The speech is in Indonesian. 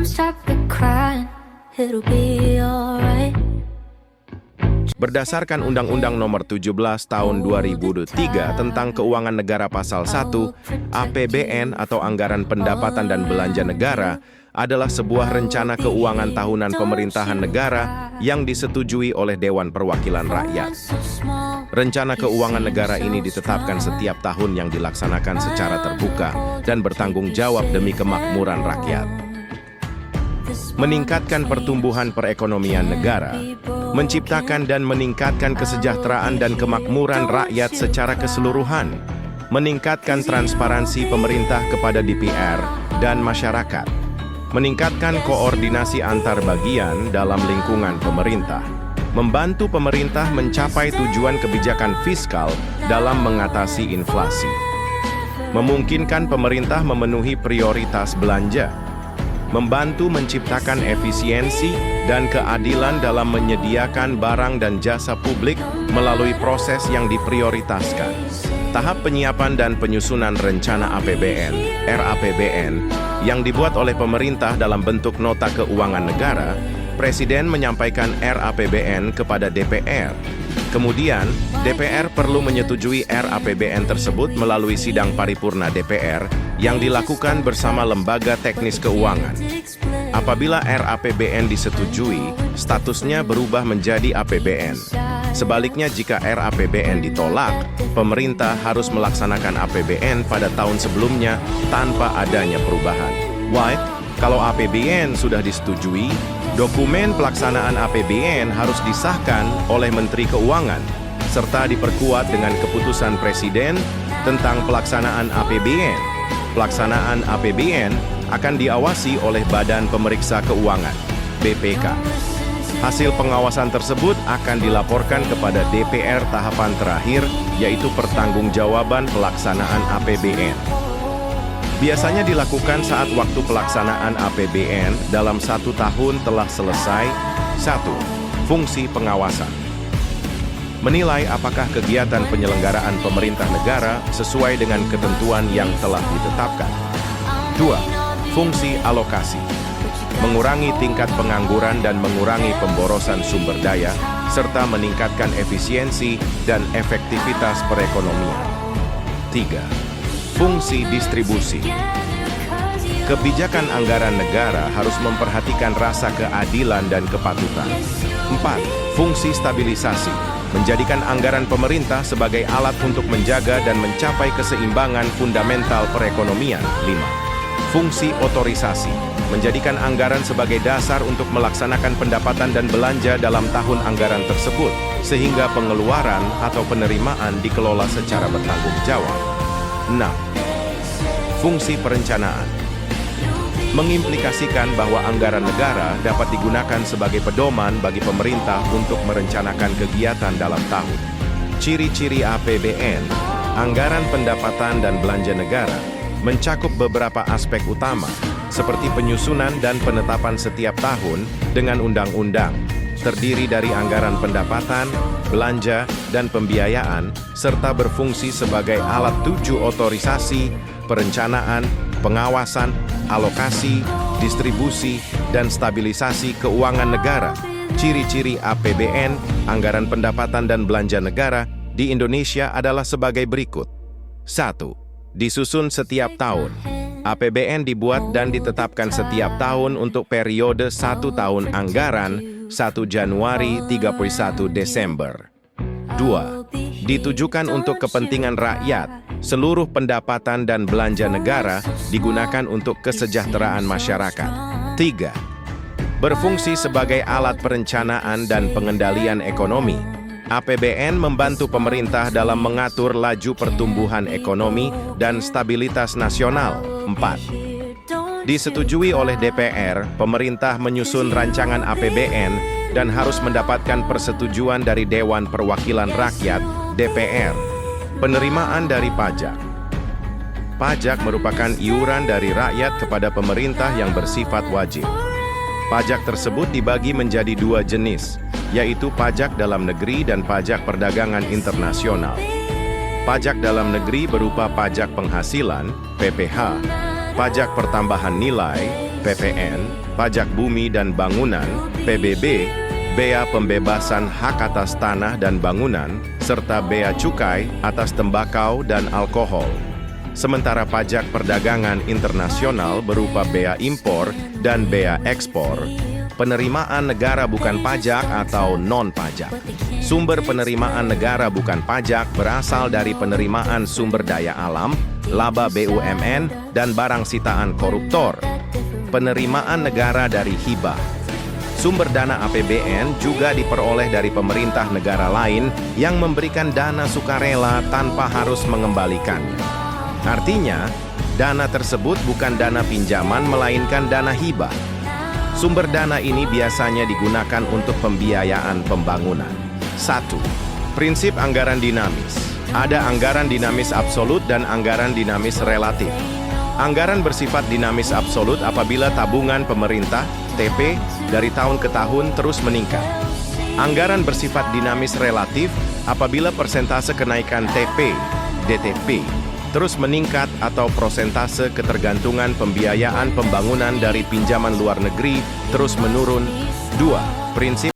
stop the crying, it'll be alright. Berdasarkan Undang-Undang Nomor 17 Tahun 2003 tentang Keuangan Negara Pasal 1, APBN atau Anggaran Pendapatan dan Belanja Negara adalah sebuah rencana keuangan tahunan pemerintahan negara yang disetujui oleh Dewan Perwakilan Rakyat. Rencana keuangan negara ini ditetapkan setiap tahun yang dilaksanakan secara terbuka dan bertanggung jawab demi kemakmuran rakyat. Meningkatkan pertumbuhan perekonomian negara, menciptakan dan meningkatkan kesejahteraan dan kemakmuran rakyat secara keseluruhan, meningkatkan transparansi pemerintah kepada DPR dan masyarakat, meningkatkan koordinasi antar bagian dalam lingkungan pemerintah, membantu pemerintah mencapai tujuan kebijakan fiskal dalam mengatasi inflasi, memungkinkan pemerintah memenuhi prioritas belanja, membantu menciptakan efisiensi dan keadilan dalam menyediakan barang dan jasa publik melalui proses yang diprioritaskan. Tahap penyiapan dan penyusunan rencana APBN, RAPBN, yang dibuat oleh pemerintah dalam bentuk nota keuangan negara, Presiden menyampaikan RAPBN kepada DPR. Kemudian, DPR perlu menyetujui RAPBN tersebut melalui sidang paripurna DPR yang dilakukan bersama lembaga teknis keuangan. Apabila RAPBN disetujui, statusnya berubah menjadi APBN. Sebaliknya, jika RAPBN ditolak, pemerintah harus melaksanakan APBN pada tahun sebelumnya tanpa adanya perubahan. Why? Kalau APBN sudah disetujui, dokumen pelaksanaan APBN harus disahkan oleh Menteri Keuangan, serta diperkuat dengan keputusan Presiden tentang pelaksanaan APBN. Pelaksanaan APBN akan diawasi oleh Badan Pemeriksa Keuangan, BPK. Hasil pengawasan tersebut akan dilaporkan kepada DPR tahapan terakhir, yaitu pertanggungjawaban pelaksanaan APBN. Biasanya dilakukan saat waktu pelaksanaan APBN dalam 1 tahun telah selesai. 1. Fungsi pengawasan. Menilai apakah kegiatan penyelenggaraan pemerintah negara sesuai dengan ketentuan yang telah ditetapkan. 2. Fungsi alokasi. Mengurangi tingkat pengangguran dan mengurangi pemborosan sumber daya, serta meningkatkan efisiensi dan efektivitas perekonomian. 3. Fungsi distribusi. Kebijakan anggaran negara harus memperhatikan rasa keadilan dan kepatutan. 4. Fungsi stabilisasi. Menjadikan anggaran pemerintah sebagai alat untuk menjaga dan mencapai keseimbangan fundamental perekonomian. 5. Fungsi otorisasi. Menjadikan anggaran sebagai dasar untuk melaksanakan pendapatan dan belanja dalam tahun anggaran tersebut, sehingga pengeluaran atau penerimaan dikelola secara bertanggung jawab. 6. Fungsi perencanaan. Mengimplikasikan bahwa anggaran negara dapat digunakan sebagai pedoman bagi pemerintah untuk merencanakan kegiatan dalam tahun. Ciri-ciri APBN, anggaran pendapatan dan belanja negara, mencakup beberapa aspek utama, seperti penyusunan dan penetapan setiap tahun dengan undang-undang, terdiri dari anggaran pendapatan, belanja, dan pembiayaan, serta berfungsi sebagai alat tuju otorisasi, perencanaan, pengawasan, alokasi, distribusi, dan stabilisasi keuangan negara. Ciri-ciri APBN, anggaran pendapatan dan belanja negara, di Indonesia adalah sebagai berikut. 1. Disusun setiap tahun. APBN dibuat dan ditetapkan setiap tahun untuk periode 1 tahun anggaran, 1 Januari 31 Desember. 2. Ditujukan untuk kepentingan rakyat. Seluruh pendapatan dan belanja negara digunakan untuk kesejahteraan masyarakat. 3. Berfungsi sebagai alat perencanaan dan pengendalian ekonomi. APBN membantu pemerintah dalam mengatur laju pertumbuhan ekonomi dan stabilitas nasional. 4. Disetujui oleh DPR, pemerintah menyusun rancangan APBN dan harus mendapatkan persetujuan dari Dewan Perwakilan Rakyat, DPR. Penerimaan dari pajak. Pajak merupakan iuran dari rakyat kepada pemerintah yang bersifat wajib. Pajak tersebut dibagi menjadi 2 jenis, yaitu pajak dalam negeri dan pajak perdagangan internasional. Pajak dalam negeri berupa pajak penghasilan, PPH, pajak pertambahan nilai, PPN, pajak bumi dan bangunan, PBB, bea pembebasan hak atas tanah dan bangunan, serta bea cukai atas tembakau dan alkohol. Sementara pajak perdagangan internasional berupa bea impor dan bea ekspor, penerimaan negara bukan pajak atau non-pajak. Sumber penerimaan negara bukan pajak berasal dari penerimaan sumber daya alam, laba BUMN, dan barang sitaan koruptor. Penerimaan negara dari hibah. Sumber dana APBN juga diperoleh dari pemerintah negara lain yang memberikan dana sukarela tanpa harus mengembalikannya. Artinya, dana tersebut bukan dana pinjaman melainkan dana hibah. Sumber dana ini biasanya digunakan untuk pembiayaan pembangunan. 1. Prinsip anggaran dinamis. Ada anggaran dinamis absolut dan anggaran dinamis relatif. Anggaran bersifat dinamis absolut apabila tabungan pemerintah, TP, dari tahun ke tahun terus meningkat. Anggaran bersifat dinamis relatif apabila persentase kenaikan TP, DTP, terus meningkat atau prosentase ketergantungan pembiayaan pembangunan dari pinjaman luar negeri terus menurun. 2. Prinsip